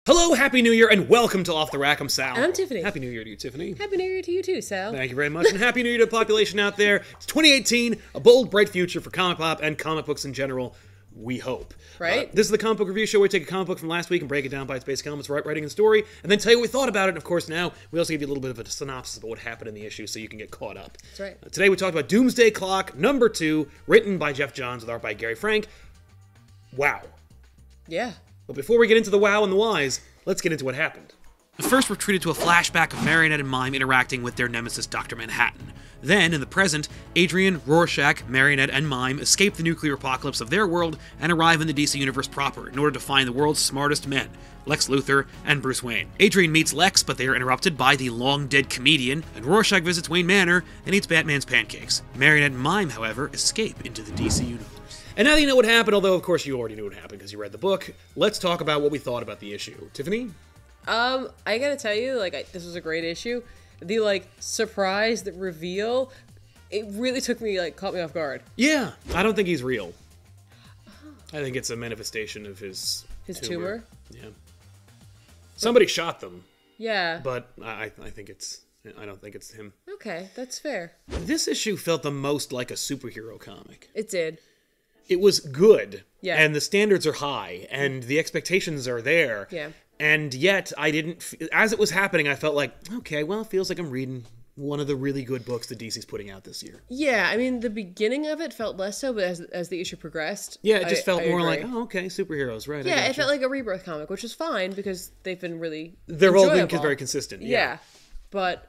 Hello, Happy New Year, and welcome to Off the Rack. I'm Sal. And I'm Tiffany. Happy New Year to you, Tiffany. Happy New Year to you too, Sal. Thank you very much, and Happy New Year to the population out there. It's 2018, a bold, bright future for comic pop and comic books in general, we hope. Right? This is the comic book review show where we take a comic book from last week and break it down by its basic elements, writing and story, and then tell you what we thought about it. And of course, now we also give you a little bit of a synopsis about what happened in the issue so you can get caught up. That's right. Today we talked about Doomsday Clock #2, written by Jeff Johns with art by Gary Frank. Wow. Yeah. But before we get into the wow and the whys, let's get into what happened. First, we're treated to a flashback of Marionette and Mime interacting with their nemesis, Dr. Manhattan. Then, in the present, Adrian, Rorschach, Marionette, and Mime escape the nuclear apocalypse of their world and arrive in the DC Universe proper in order to find the world's smartest men, Lex Luthor and Bruce Wayne. Adrian meets Lex, but they are interrupted by the long-dead comedian, and Rorschach visits Wayne Manor and eats Batman's pancakes. Marionette and Mime, however, escape into the DC Universe. And now that you know what happened, although of course you already knew what happened because you read the book, let's talk about what we thought about the issue. Tiffany? I gotta tell you, this was a great issue. The, surprise, the reveal, it really took me, caught me off guard. Yeah, I don't think he's real. I think it's a manifestation of his tumor? Yeah. Somebody shot them. Yeah. But I don't think it's him. Okay, that's fair. This issue felt the most like a superhero comic. It did. It was good. Yeah. And the standards are high, and the expectations are there. Yeah. And yet, as it was happening, I felt like, okay, well, it feels like I'm reading one of the really good books that DC's putting out this year. Yeah, I mean, the beginning of it felt less so, but as the issue progressed... Yeah, it just felt more agree. like, oh, okay, superheroes, right. Yeah, it felt like a Rebirth comic, which is fine, because they've been really They're all enjoyable. been very consistent, Yeah, but...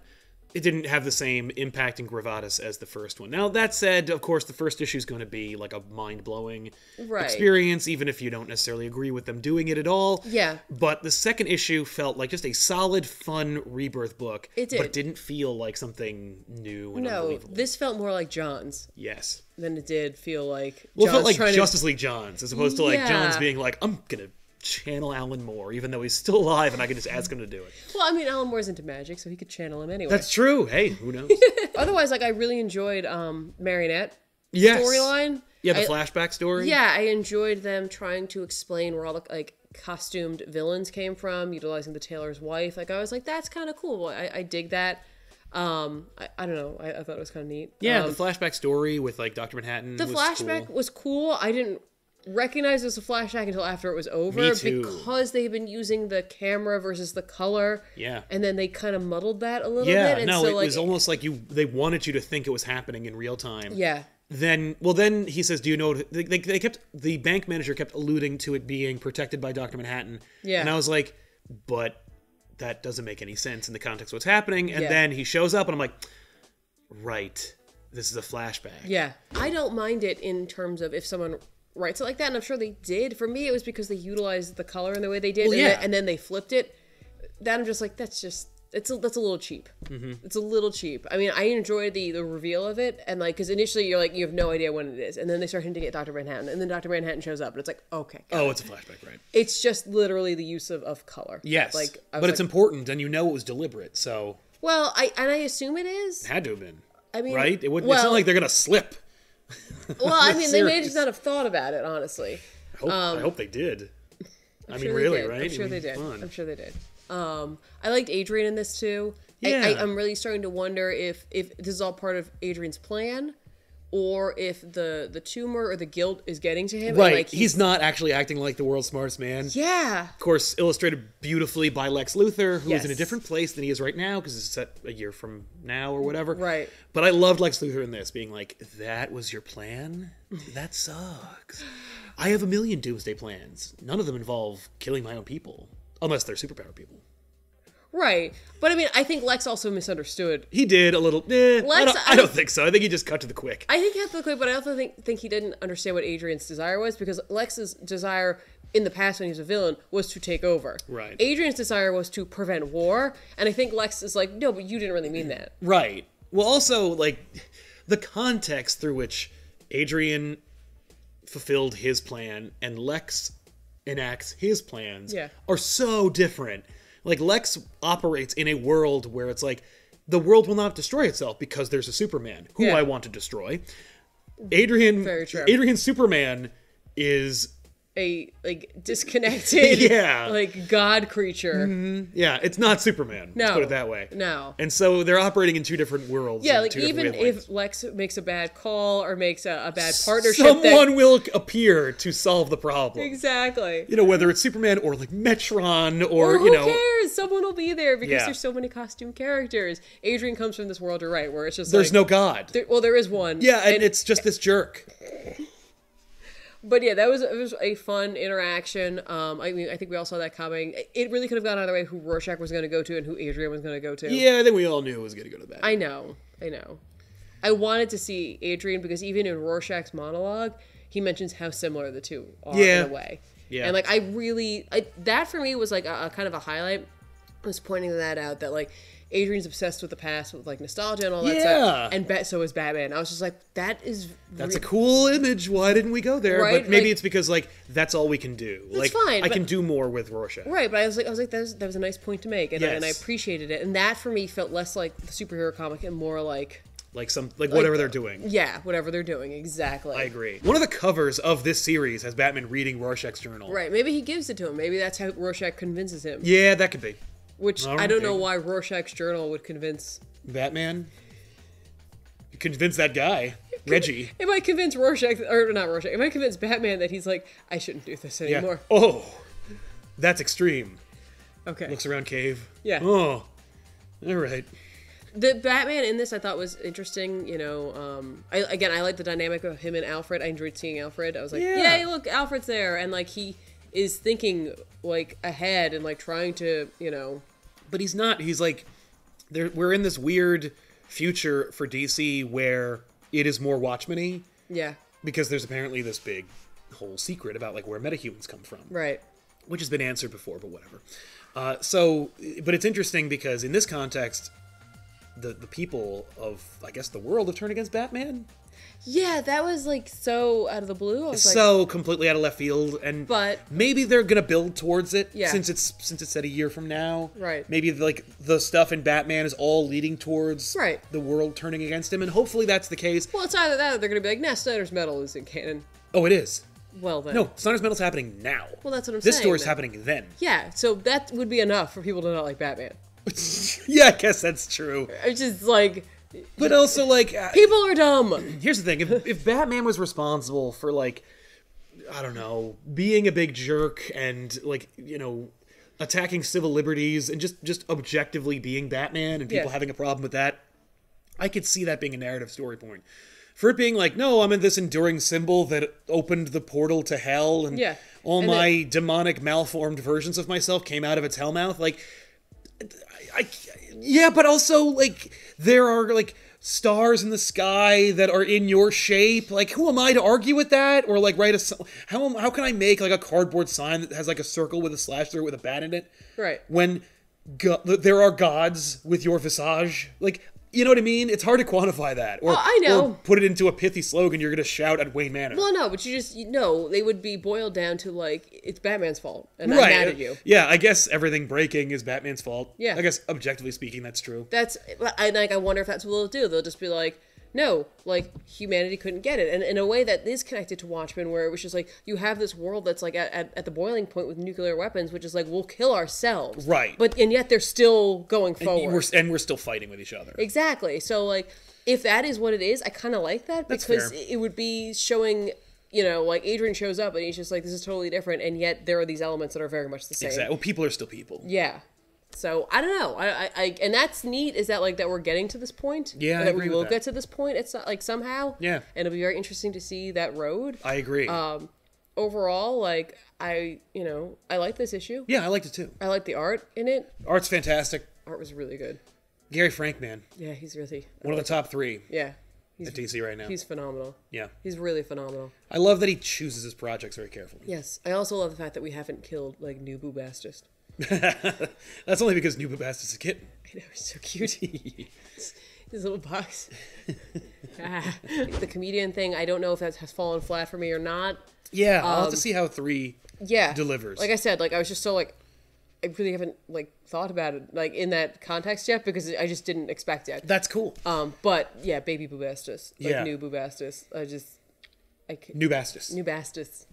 it didn't have the same impact and gravitas as the first one. Now, that said, of course, the first issue is going to be like a mind-blowing experience, even if you don't necessarily agree with them doing it at all. Yeah. But the second issue felt like just a solid, fun Rebirth book. It did. But it didn't feel like something new and unbelievable. This felt more like John's. Yes. Than it did feel like Well, John's it felt like Justice League Johns, as opposed to like Yeah. Johns being like, I'm going to channel Alan Moore, even though he's still alive and I can just ask him to do it. Well, I mean, Alan Moore's into magic, so he could channel him anyway. That's true. Hey, who knows? Otherwise, I really enjoyed Marionette Yes. storyline. Yeah, the flashback story. Yeah, I enjoyed them trying to explain where all the costumed villains came from, utilizing the tailor's wife. I was like, that's kind of cool. I dig that. I don't know. I thought it was kind of neat. Yeah, the flashback story with Dr. Manhattan. The flashback was cool. I didn't recognize it as a flashback until after it was over. Me too. Because they've been using the camera versus the color. Yeah. And then they kind of muddled that a little bit. Yeah, And no, so, it was almost like they wanted you to think it was happening in real time. Yeah. Then he says, do you know, the bank manager kept alluding to it being protected by Dr. Manhattan. Yeah. And I was like, but that doesn't make any sense in the context of what's happening. And then he shows up and I'm like, right, this is a flashback. Yeah. I don't mind it in terms of if someone writes it like that, and I'm sure they did. For me, it was because they utilized the color in the way they did, and then they flipped it. That I'm just like, that's a little cheap. Mm-hmm. It's a little cheap. I mean, I enjoyed the reveal of it, and because initially you're you have no idea when it is, and then they start hinting at Dr. Manhattan, and then Dr. Manhattan shows up, and it's like, okay. It's a flashback, right? It's just literally the use of color. Yes, but it's important, and it was deliberate, so... Well, I assume it is. It had to have been. I mean... Right? It's not like they're going to slip. Well, I mean, they may just not have thought about it, honestly. I hope they did. I mean, sure really, right? I'm sure they did. I'm sure they did. I liked Adrian in this too. Yeah. I'm really starting to wonder if this is all part of Adrian's plan, or if the tumor or the guilt is getting to him. Right. And, he's not actually acting like the world's smartest man. Yeah. Of course, illustrated beautifully by Lex Luthor, who is in a different place than he is right now, because it's set a year from now or whatever. Right. But I loved Lex Luthor in this, being like, that was your plan? That sucks. I have a million Doomsday plans. None of them involve killing my own people. Unless they're superpower people. Right. But I mean, I think Lex also misunderstood. He did a little. I don't think so. I think he just cut to the quick. I think he cut to the quick, but I also think he didn't understand what Adrian's desire was, because Lex's desire in the past when he was a villain was to take over. Right. Adrian's desire was to prevent war, and I think Lex is like, no, but you didn't really mean that. Right. Well, also, the context through which Adrian fulfilled his plan and Lex enacts his plans are so different. Lex operates in a world where it's the world will not destroy itself because there's a Superman who I want to destroy. Adrian's Superman is a like disconnected yeah, like god creature. Yeah, it's not Superman. No, let's put it that way. No, and so they're operating in two different worlds. Yeah, like even if Lex makes a bad call or makes a bad partnership, someone will appear to solve the problem. Exactly. You know, whether it's Superman or like Metron or who cares? Someone will be there because there's so many costume characters. Adrian comes from this world, you're right, where it's just there's no god. There is one. Yeah, and it's just this jerk. But yeah, it was a fun interaction. I mean, I think we all saw that coming. It really could have gone either way, who Rorschach was going to go to and who Adrian was going to go to. Yeah, I think we all knew it was going to go to that. I know. I wanted to see Adrian because even in Rorschach's monologue, he mentions how similar the two are in a way. Yeah. And like, that for me was like a kind of a highlight. I was pointing that out, that like, Adrian's obsessed with the past, with like nostalgia and all that stuff. And so is Batman. I was just like, that's a cool image. Why didn't we go there? Right? But maybe it's because like that's all we can do. That's like fine. I can do more with Rorschach. Right, but I was like that was a nice point to make, and I appreciated it. And that for me felt less like the superhero comic and more like whatever they're doing. Yeah, whatever they're doing, exactly. I agree. One of the covers of this series has Batman reading Rorschach's journal. Right, maybe he gives it to him. Maybe that's how Rorschach convinces him. Yeah, that could be. Which, I don't know why Rorschach's journal would convince... Batman? You convince that guy, Reggie. It might convince Rorschach, or not Rorschach, it might convince Batman that he's like, I shouldn't do this anymore. Yeah. Oh, that's extreme. Okay. Looks around cave. Yeah. Oh, all right. The Batman in this I thought was interesting, you know, I like the dynamic of him and Alfred. I enjoyed seeing Alfred. I was like, yay, look, Alfred's there, and like, he is thinking like ahead and like trying to, you know, but he's not. He's like, we're in this weird future for DC where it is more Watchmen-y. Yeah. Because there's apparently this big whole secret about like where metahumans come from. Right. Which has been answered before, but whatever. But it's interesting because in this context, the people of, I guess, the world have turned against Batman. Yeah, that was like so out of the blue. I was so completely out of left field, but maybe they're gonna build towards it. Yeah. Since it's set a year from now. Right. Maybe like the stuff in Batman is all leading towards right. the world turning against him, and hopefully that's the case. Well, it's either that or they're gonna be like, nah, Snyder's Metal is in canon. Oh, it is. Well then. No, Snyder's Metal's happening now. Well, that's what I'm saying. This story's happening then. Yeah, so that would be enough for people to not like Batman. Yeah, I guess that's true. It's just like. But also, like... people are dumb! Here's the thing. If Batman was responsible for, like, I don't know, being a big jerk and, like, you know, attacking civil liberties and just objectively being Batman and people having a problem with that, I could see that being a narrative story point. For it being like, no, I'm in this enduring symbol that opened the portal to hell and all my demonic malformed versions of myself came out of its hellmouth, like... Yeah, but also, like, there are, like, stars in the sky that are in your shape. Like, who am I to argue with that? Or, like, how can I make, like, a cardboard sign that has, like, a circle with a slash through it with a bat in it? Right. When there are gods with your visage. Like, you know what I mean? It's hard to quantify that. Or, I know. Or put it into a pithy slogan you're going to shout at Wayne Manor. Well, no, but they would be boiled down to, like, it's Batman's fault, and I'm mad at you. Yeah, I guess everything breaking is Batman's fault. Yeah. I guess, objectively speaking, that's true. I wonder if that's what they'll do. They'll just be like, no, like, humanity couldn't get it. And in a way that is connected to Watchmen, where it was just like, you have this world that's like at the boiling point with nuclear weapons, which is like, we'll kill ourselves. Right. And yet they're still going forward. And we're still fighting with each other. Exactly. So, like, if that is what it is, I kind of like that. That's because fair. It would be showing, you know, like, Adrian shows up and he's just like, this is totally different, and yet there are these elements that are very much the same. Exactly. Well, people are still people. Yeah. So I don't know. And that's neat. Is that like that we're getting to this point? Yeah, that I agree we will with that. get to this point. It's not like somehow. Yeah. And it'll be very interesting to see that road. I agree. Overall, like I like this issue. Yeah, I liked it too. I like the art in it. Art's fantastic. Art was really good. Gary Frank, man. Yeah, he's really one of the top 3. Yeah. At DC right now. He's phenomenal. Yeah. He's really phenomenal. I love that he chooses his projects very carefully. Yes. I also love the fact that we haven't killed like New Boobastis. That's only because New Boobastis is a kitten. I know, he's so cute. His little box. The comedian thing, I don't know if that has fallen flat for me or not. Yeah, I'll have to see how 3 delivers. Like I said, like I was just so like, I really haven't like thought about it like in that context yet because I just didn't expect it. That's cool. But yeah, baby Boobastis, like New Boobastis. New Bastis.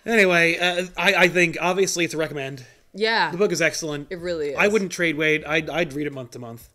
Anyway, I think obviously it's a recommend. Yeah. The book is excellent. It really is. I wouldn't trade wait. I'd read it month to month.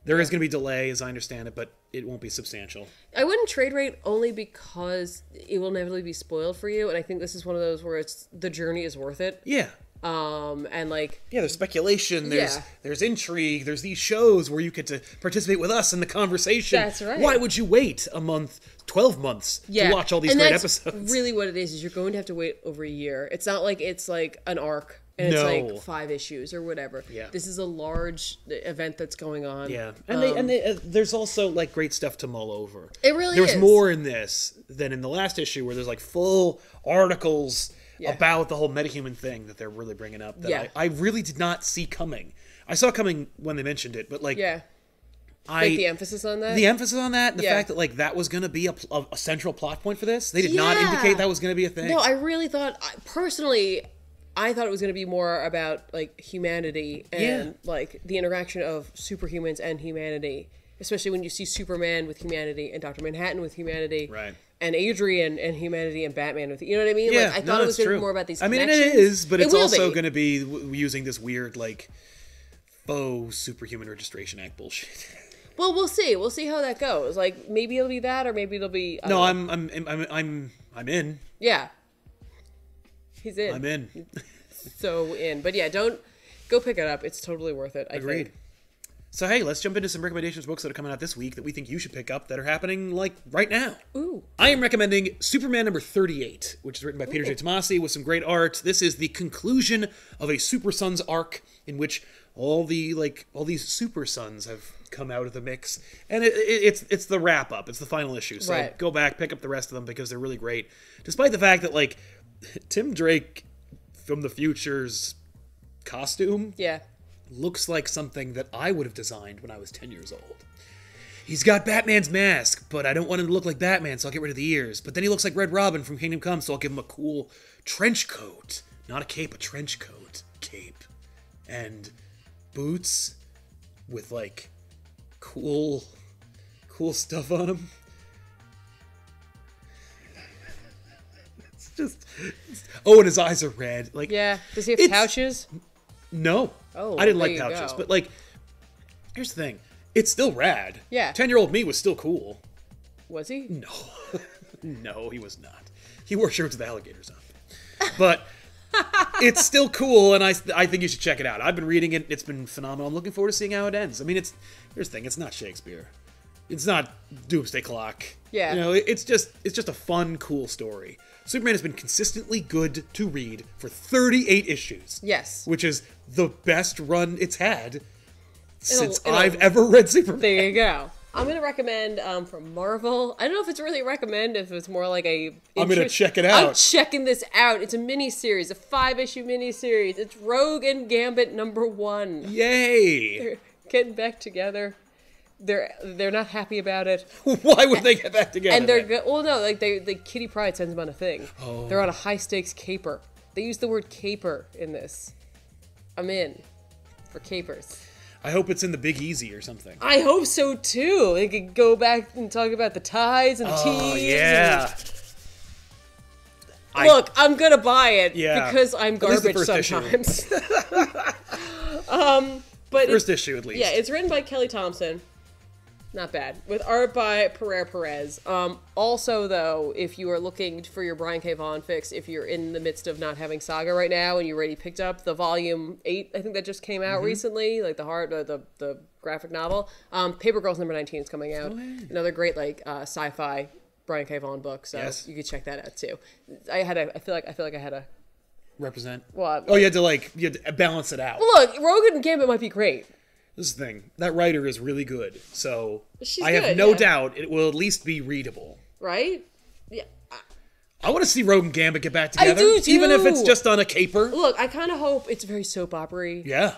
There is going to be delay, as I understand it, but it won't be substantial. I wouldn't trade rate only because it will inevitably be spoiled for you, and I think this is one of those where the journey is worth it. Yeah. And like... Yeah, there's speculation, there's intrigue, there's these shows where you get to participate with us in the conversation. That's right. Why would you wait a month, 12 months to watch all these great episodes? Really what it is you're going to have to wait over a year. It's not like it's like an arc. And it's like 5 issues or whatever. Yeah. This is a large event that's going on. Yeah. And there's also like great stuff to mull over. It really There's more in this than in the last issue where there's like full articles about the whole metahuman thing that they're really bringing up that I really did not see coming. I saw coming when they mentioned it, but like... Yeah. Like the emphasis on that? The emphasis on that, the fact that like that was going to be a central plot point for this. They did not indicate that was going to be a thing. No, I really thought... Personally... I thought it was going to be more about like humanity and like the interaction of superhumans and humanity, especially when you see Superman with humanity and Dr. Manhattan with humanity, right? And Adrian and humanity and Batman with, you know what I mean? Yeah, like, I thought it was going to be more about these. I mean, it is, but it's also going to be using this weird like faux Superhuman Registration Act bullshit. Well, we'll see. We'll see how that goes. Like maybe it'll be that, or maybe it'll be. No, I'm in. Yeah. He's in. I'm in. So in. But yeah, don't go pick it up. It's totally worth it. Agreed. Think. So hey, let's jump into some recommendations books that are coming out this week that we think you should pick up that are happening like right now. Ooh. I am recommending Superman number 38, which is written by Peter J. Tomasi with some great art. This is the conclusion of a Super Sons arc in which all these Super Sons have come out of the mix, and it's the wrap up. It's the final issue. So go back, pick up the rest of them because they're really great. Despite the fact that like Tim Drake from the future's costume looks like something that I would have designed when I was 10 years old. He's got Batman's mask, but I don't want him to look like Batman, so I'll get rid of the ears. But then he looks like Red Robin from Kingdom Come, so I'll give him a cool trench coat. Not a cape, a trench coat. Cape. And boots with, like, cool stuff on them. And his eyes are red. Like, does he have pouches? No. Oh, I didn't like pouches, but like, here's the thing: it's still rad. Yeah. 10-year-old me was still cool. Was he? No, no, he was not. He wore shirts with alligators on, but it's still cool, and I think you should check it out. I've been reading it; it's been phenomenal. I'm looking forward to seeing how it ends. I mean, here's the thing: it's not Shakespeare. It's not Doomsday Clock. Yeah. You know, it's just a fun, cool story. Superman has been consistently good to read for 38 issues. Yes. Which is the best run it's had since I've ever read Superman. There you go. I'm going to recommend from Marvel. I don't know if it's really a recommend, if it's more like a... I'm going to check it out. I'm checking this out. It's a mini-series, a 5-issue mini-series. It's Rogue and Gambit #1. Yay! They're getting back together. They're not happy about it. Why would they get back together? And the Kitty Pryde sends them on a thing. Oh. They're on a high stakes caper. They use the word caper in this. I'm in for capers. I hope it's in the Big Easy or something. I hope so too. They could go back and talk about the ties and teams. Oh yeah. Look, I'm gonna buy it because I'm garbage sometimes. But first issue at least. Yeah, it's written by Kelly Thompson. Not bad. With art by Pereira Perez. Also, though, if you are looking for your Brian K. Vaughan fix, if you're in the midst of not having Saga right now and you already picked up the volume 8, I think that just came out recently, like the graphic novel, Paper Girls #19 is coming out. Another great sci-fi Brian K. Vaughan book, so you could check that out too. I feel like I had a represent. Well, you had to balance it out. Well, look, Rogue and Gambit might be great. This is the thing. That writer is really good, so I have no doubt it will at least be readable. Right? Yeah. I want to see Rogue and Gambit get back together. I do too. Even if it's just on a caper. Look, I kind of hope it's very soap opera-y. Yeah.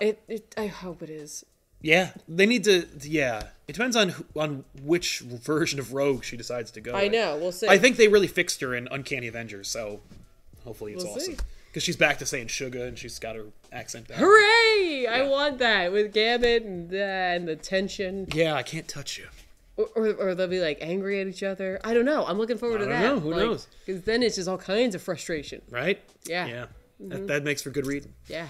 I hope it is. Yeah. They need to, It depends on which version of Rogue she decides to go I know. We'll see. I think they really fixed her in Uncanny Avengers, so hopefully it's awesome. Because she's back to saying sugar and she's got her accent back. Hooray! Yeah. I want that with Gambit and the tension. Yeah, I can't touch you. Or they'll be like angry at each other. I don't know. I'm looking forward to that. I don't know. Who knows? Because then it's just all kinds of frustration. Right? Yeah. Yeah. That makes for good reading. Yeah.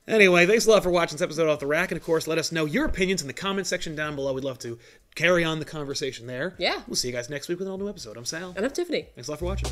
Anyway, thanks a lot for watching this episode Off the Rack. And of course, let us know your opinions in the comment section down below. We'd love to carry on the conversation there. Yeah. We'll see you guys next week with an all new episode. I'm Sal. And I'm Tiffany. Thanks a lot for watching.